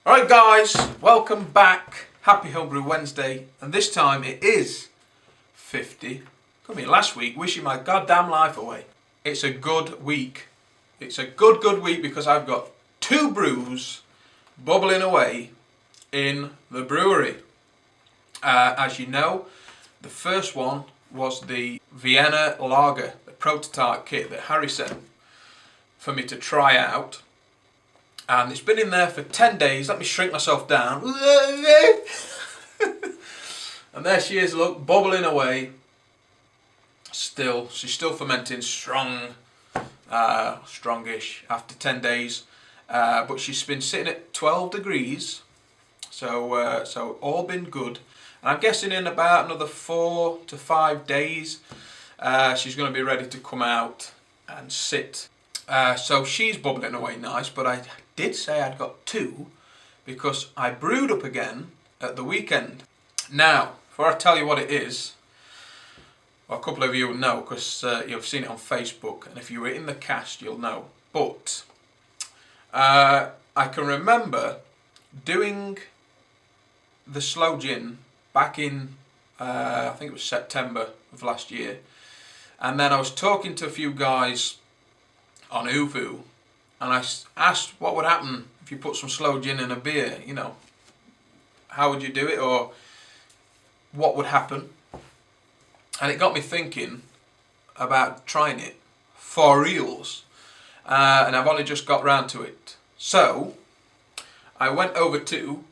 Alright guys, welcome back. Happy Homebrew Wednesday, and this time it is 50. Come here last week, wishing my goddamn life away. It's a good week. It's a good week because I've got 2 brews bubbling away in the brewery. As you know, the first one was the Vienna Lager, the prototype kit that Harry sent for me to try out. And it's been in there for 10 days. Let me shrink myself down. And there she is, look, bubbling away. She's still fermenting strong, strongish after 10 days. But she's been sitting at 12 degrees. So all been good. And I'm guessing in about another 4 to 5 days, she's going to be ready to come out and sit. So she's bubbling away nice, but I did say I'd got 2 because I brewed up again at the weekend. Now, before I tell you what it is, well, a couple of you will know because you've seen it on Facebook, and if you were in the cast, you'll know. But I can remember doing the slow gin back in, I think it was September of last year, and then I was talking to a few guys on Uvu, and I asked what would happen if you put some slow gin in a beer, you know, how would you do it, or what would happen? And it got me thinking about trying it for reals, and I've only just got round to it. So I went over to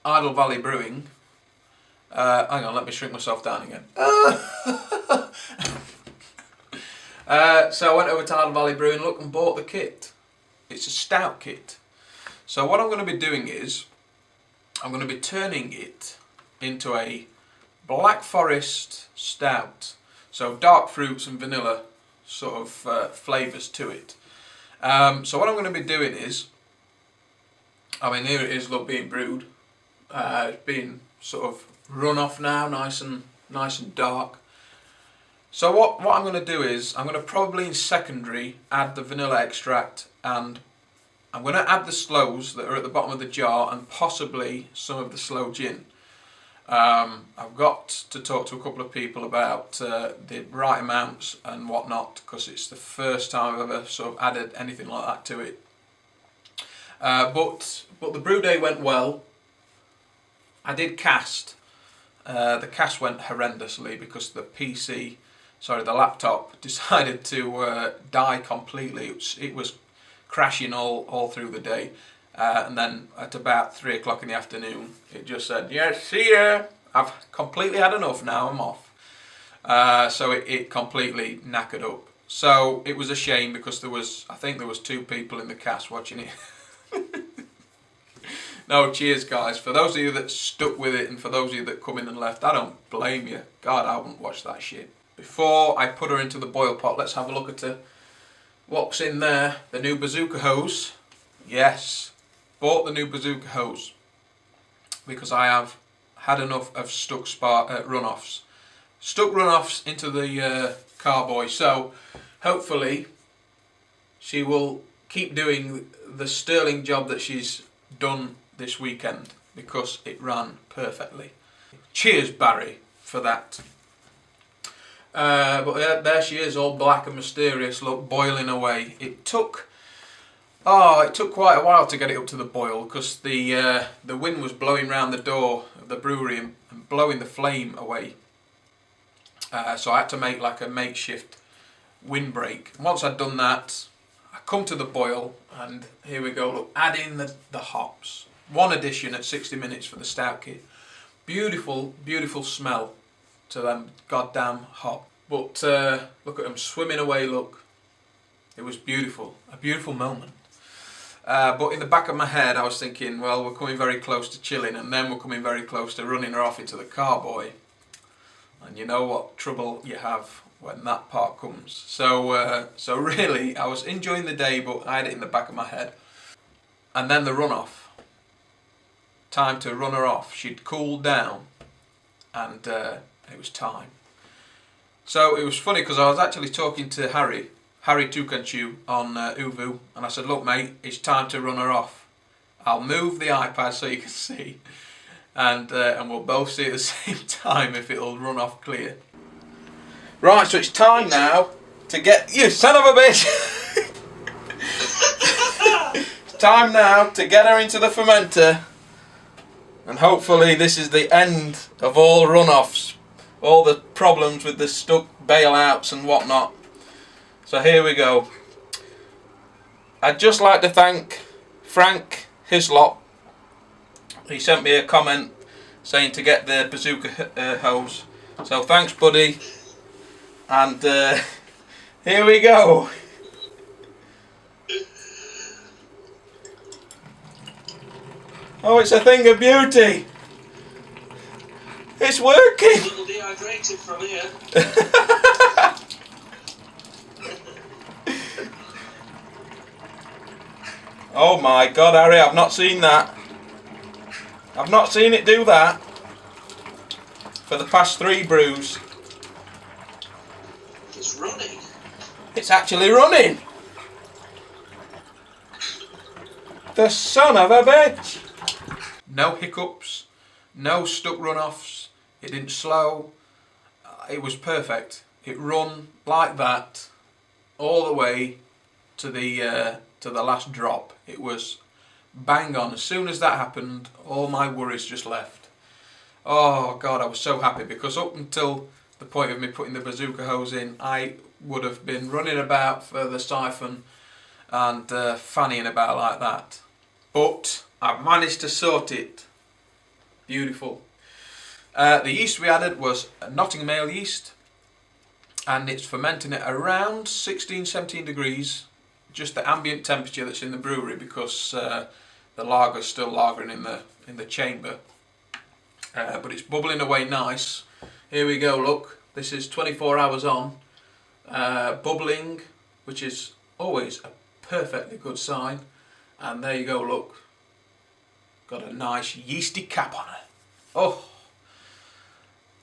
IdleValleyBrewing. Hang on, let me shrink myself down again. So I went over to IdleValleyBrewing, look, and bought the kit. It's a stout kit. So what I'm going to be doing is, I'm going to be turning it into a Black Forest Stout. So dark fruits and vanilla sort of flavours to it. So what I'm going to be doing is, I mean, here it is, look, being brewed. It's being sort of run off now, nice and dark. So what I'm going to do is, I'm going to probably in secondary add the vanilla extract, and I'm going to add the slows that are at the bottom of the jar, and possibly some of the slow gin. I've got to talk to a couple of people about the right amounts and whatnot, because it's the first time I've ever sort of added anything like that to it. But the brew day went well. I did cast. The cast went horrendously because the laptop decided to die completely. It was crashing all through the day, and then at about 3 o'clock in the afternoon it just said, "Yes, see ya, I've completely had enough, now I'm off." So it completely knackered up. So it was a shame because I think there was 2 people in the cast watching it. No, cheers guys, for those of you that stuck with it, and for those of you that come in and left, I don't blame you. God, I wouldn't watch that shit. Before I put her into the boil pot, let's have a look at what's in there. The new bazooka hose. Yes, bought the new bazooka hose because I have had enough of stuck runoffs. Stuck runoffs into the carboy. So hopefully she will keep doing the sterling job that she's done this weekend, because it ran perfectly. Cheers, Barry, for that. But there she is, all black and mysterious, look, boiling away. It took quite a while to get it up to the boil, because the wind was blowing round the door of the brewery and blowing the flame away. So I had to make like a makeshift windbreak. Once I'd done that, I come to the boil, and here we go, look, add in the hops. 1 addition at 60 minutes for the stout kit. Beautiful, beautiful smell to them goddamn hop. But look at them swimming away, look. It was beautiful, a beautiful moment. But in the back of my head I was thinking, well, we're coming very close to chilling, and then we're coming very close to running her off into the carboy. And you know what trouble you have when that part comes. So really, I was enjoying the day, but I had it in the back of my head. And then the runoff. Time to run her off. She'd cooled down, and it was time. So it was funny because I was actually talking to Harry Toucan Chew on Uvu, and I said, look mate, it's time to run her off. I'll move the iPad so you can see, and we'll both see at the same time if it'll run off clear. Right, so it's time now to get... You son of a bitch! It's time now to get her into the fermenter, and hopefully this is the end of all runoffs, all the problems with the stuck bailouts and whatnot. So here we go. I'd just like to thank Frank Hislop. He sent me a comment saying to get the bazooka hose. So thanks buddy. And here we go. Oh, it's a thing of beauty. It's working. A little dehydrated from here. Oh my God, Harry, I've not seen that. I've not seen it do that for the past 3 brews. It's running. It's actually running. The son of a bitch. No hiccups, no stuck runoffs. It didn't slow. It was perfect. It run like that all the way to the last drop. It was bang on. As soon as that happened, all my worries just left. Oh God, I was so happy because up until the point of me putting the bazooka hose in, I would have been running about for the siphon and fannying about like that. But I've managed to sort it. Beautiful. The yeast we added was Nottingham Ale yeast, and it's fermenting at around 16-17 degrees, just the ambient temperature that's in the brewery, because the lager's still lagering in the chamber. But it's bubbling away nice. Here we go, look. This is 24 hours on, bubbling, which is always a perfectly good sign. And there you go, look. Got a nice yeasty cap on it. Oh,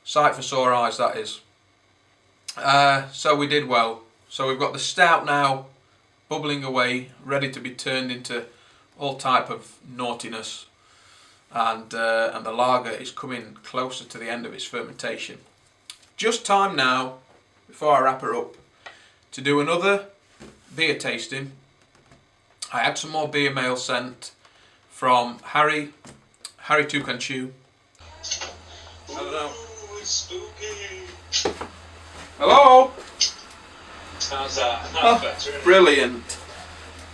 sight for sore eyes, that is. So we did well. So we've got the stout now bubbling away, ready to be turned into all type of naughtiness. And the lager is coming closer to the end of its fermentation. Just time now, before I wrap her up, to do another beer tasting. I had some more beer mail sent from Harry Toucan Chew. Hello. Spooky. Hello. How's that? That's better, isn't it? Brilliant.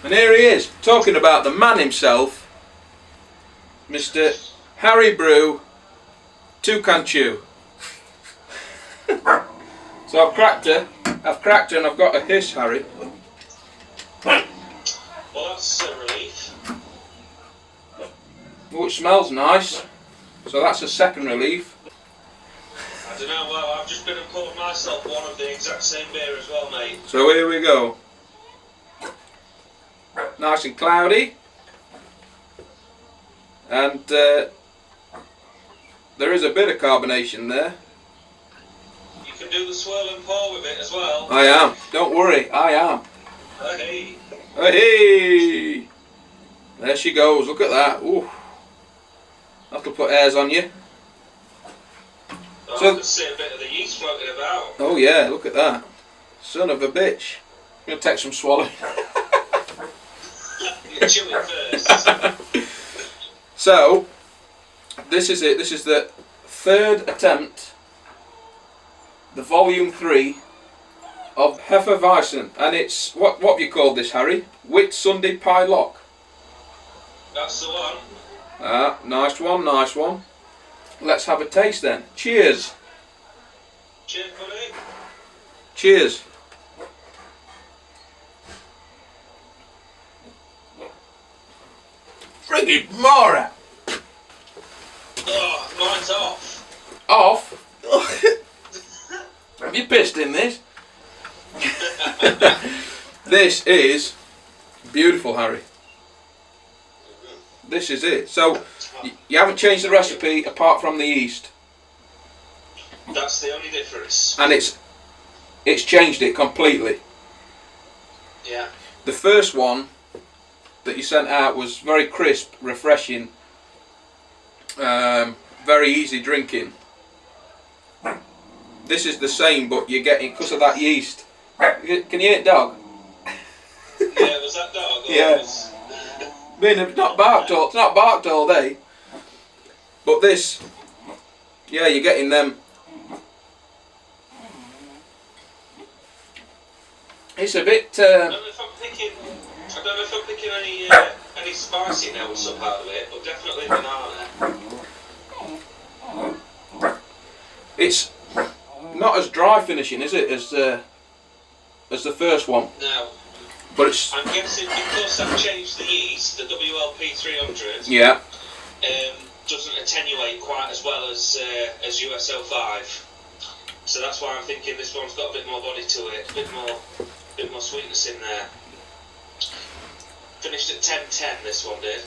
And here he is, talking about the man himself, Mr. Harry Brew Toucan Chew. So I've cracked her and I've got a hiss, Harry. Well, that's a relief. Oh, it smells nice. So that's a second relief. I don't know, well, I've just been and poured myself one of the exact same beer as well, mate. So here we go. Nice and cloudy. And there is a bit of carbonation there. You can do the swirl and pour with it as well. I am. Don't worry, I am. Hey. Hey! There she goes, look at that. Ooh. That'll put airs on you. Oh, So- I can see a bit of the yeast floating about. Oh yeah, look at that. Son of a bitch. I'm going to take some swallowing. You chew it first. So, this is it. This is the 3rd attempt, the volume 3 of Hefeweizen, and it's what have you called this, Harry? Whit Sunday Pie Lock. That's the one. Ah, nice one, nice one. Let's have a taste then. Cheers. Cheers, buddy. Cheers. Friggin' Mara. Oh, mine's off. Off. Have you pissed in this? This is beautiful, Harry. This is it. So you haven't changed the recipe apart from the yeast. That's the only difference. And it's changed it completely. Yeah. The first one that you sent out was very crisp, refreshing, very easy drinking. This is the same, but you're getting, because of that yeast. Can you hear it, dog? Yeah, was that dog? Yeah. I mean, it's not barked all day. But this, yeah, you're getting them. It's a bit. I don't know if I'm picking any spicy notes up out of it, but definitely banana. It's not as dry finishing, is it, as the first one? No. But it's. I'm guessing because I've changed the yeast, the WLP 300. Yeah. Doesn't attenuate quite as well as USO5. So that's why I'm thinking this one's got a bit more body to it, a bit more sweetness in there. Finished at 10:10. This one did.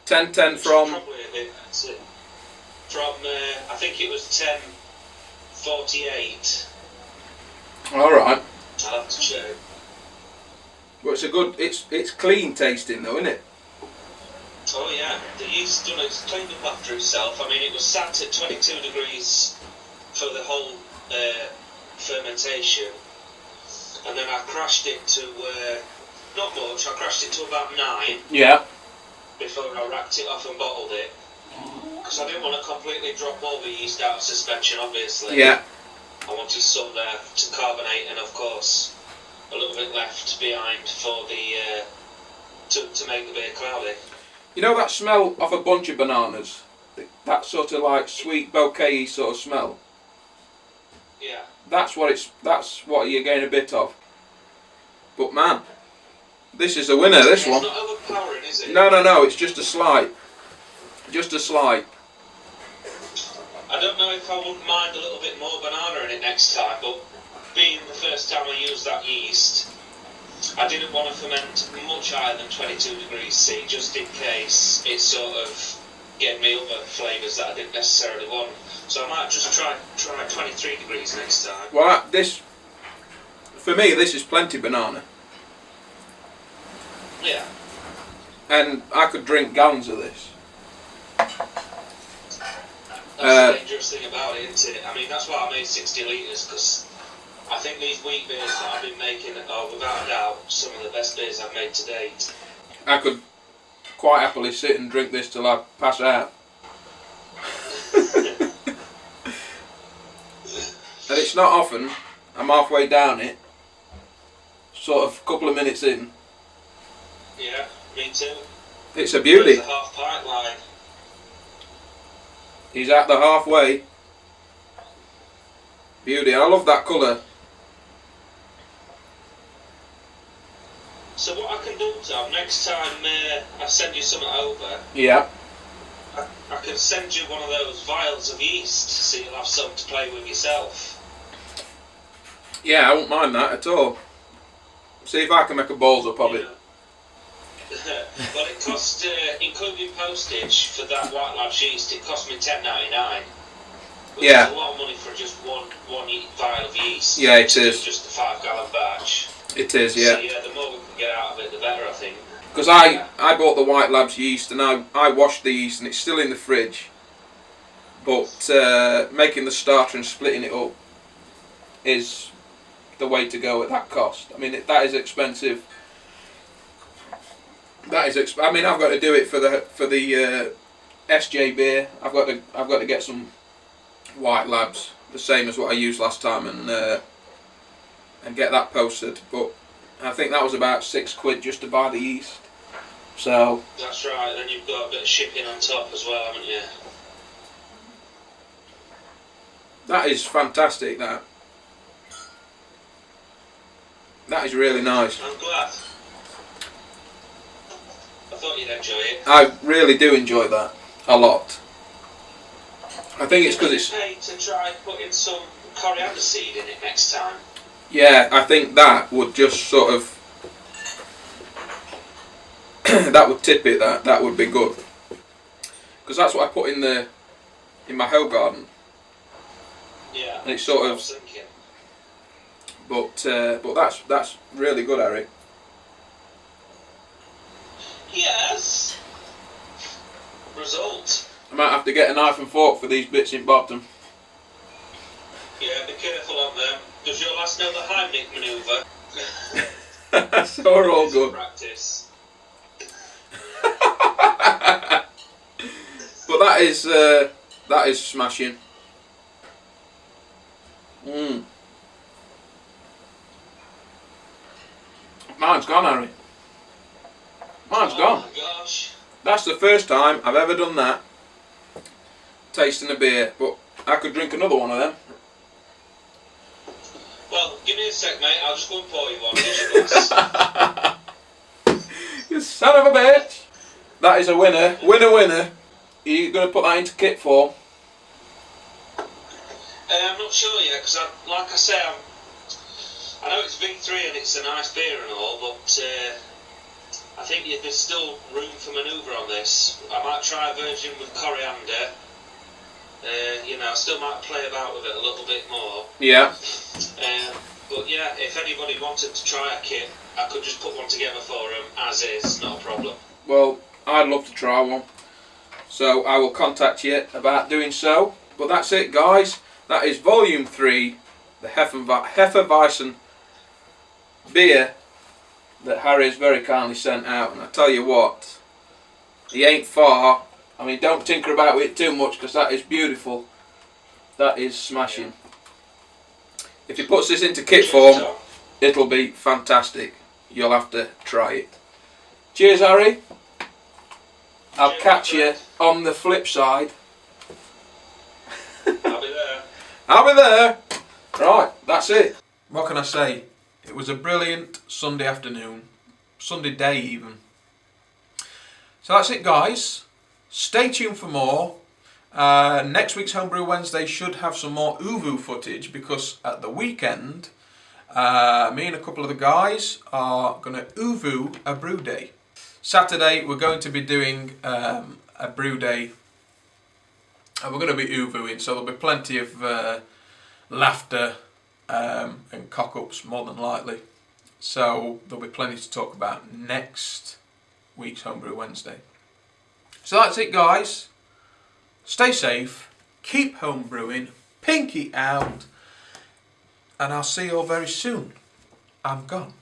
10:10 from. Probably a bit. From I think it was 10:48. All right. I'll have to check. Well, it's a good. It's clean tasting though, isn't it? Oh yeah, the yeast done it's cleaned up after itself. I mean, it was sat at 22 degrees for the whole fermentation, and then I crashed it to not much. I crashed it to about 9. Yeah. Before I wrapped it off and bottled it, because I didn't want to completely drop all the yeast out of suspension. Obviously. Yeah. I wanted some there to carbonate, and of course, a little bit left behind for the to make the beer cloudy. You know that smell of a bunch of bananas? That sort of like sweet bouquet sort of smell? Yeah. That's what you're getting a bit of. But man, this is a winner, this one. It's not overpowering, is it? No, it's just a slight. Just a slight. I don't know if I wouldn't mind a little bit more banana in it next time, but being the first time I used that yeast, I didn't want to ferment much higher than 22 degrees C, just in case it sort of gave me other flavours that I didn't necessarily want. So I might just try 23 degrees next time. Well, for me, this is plenty banana. Yeah. And I could drink gallons of this. That's the dangerous thing about it, isn't it? I mean, that's why I made 60 litres, because I think these wheat beers that I've been making are, without a doubt, some of the best beers I've made to date. I could quite happily sit and drink this till I pass out. And it's not often, I'm halfway down it, sort of a couple of minutes in. Yeah, me too. It's a beauty. There's a half pint line. He's at the halfway. Beauty, I love that colour. So what I can do, Tom, next time I send you something over, Yeah. I can send you one of those vials of yeast so you'll have some to play with yourself. Yeah, I won't mind that at all. See if I can make a balls up of it. Well, it cost, including postage for that White Labs yeast, it cost me $10.99. Which Yeah. is a lot of money for just one vial of yeast. Yeah, it is. Just a 5-gallon batch. It is, yeah. So yeah, the more we can get out of it, the better, I think. Because I bought the White Labs yeast and I washed the yeast and it's still in the fridge. But making the starter and splitting it up is the way to go at that cost. I mean, that is expensive. I mean, I've got to do it for the SJ beer. I've got to get some White Labs, the same as what I used last time, and get that posted. But I think that was about £6 just to buy the yeast. So that's right. Then you've got a bit of shipping on top as well, haven't you? that is fantastic. That is really nice. I'm glad. I thought you'd enjoy it. I really do enjoy that a lot. I think it's because it's. Pay to try putting some coriander seed in it next time. Yeah, I think that would just sort of that would tip it. That would be good, because that's what I put in my hoe garden. Yeah. And it's sort of. I was thinking. But that's really good, Harry. Yes. Result. I might have to get a knife and fork for these bits in bottom. Yeah, be careful on them. Does your last know the Heimlich manoeuvre? So we're all good. Practice. But that is smashing. Mine's gone, Harry. Mine's gone. Oh my gosh. That's the first time I've ever done that. Tasting a beer, but I could drink another one of them. Well, give me a sec, mate. I'll just go and pour you one. Here's your glass. You son of a bitch! That is a winner. Winner, winner. Are you going to put that into kit form? I'm not sure yet, because like I say, I know it's V3 and it's a nice beer and all, but I think there's still room for manoeuvre on this. I might try a version with coriander. I still might play about with it a little bit more. Yeah. But yeah, if anybody wanted to try a kit, I could just put one together for them as is, not a problem. Well, I'd love to try one. So I will contact you about doing so. But that's it, guys. That is Volume 3, the Hefeweizen beer that Harry has very kindly sent out. And I tell you what, he ain't far. I mean, don't tinker about with it too much, because that is beautiful. That is smashing. If he puts this into kit form, it'll be fantastic. You'll have to try it. Cheers, Harry. I'll catch you on the flip side. I'll be there. I'll be there. Right, that's it. What can I say? It was a brilliant Sunday afternoon. Sunday day even. So that's it, guys. Stay tuned for more. Next week's Homebrew Wednesday should have some more Uvu footage, because at the weekend, me and a couple of the guys are going to Uvu a brew day. Saturday we're going to be doing a brew day, and we're going to be Uvuing, so there'll be plenty of laughter and cock-ups, more than likely. So there'll be plenty to talk about next week's Homebrew Wednesday. So that's it, guys. Stay safe, keep homebrewing, pinky out, and I'll see you all very soon. I'm gone.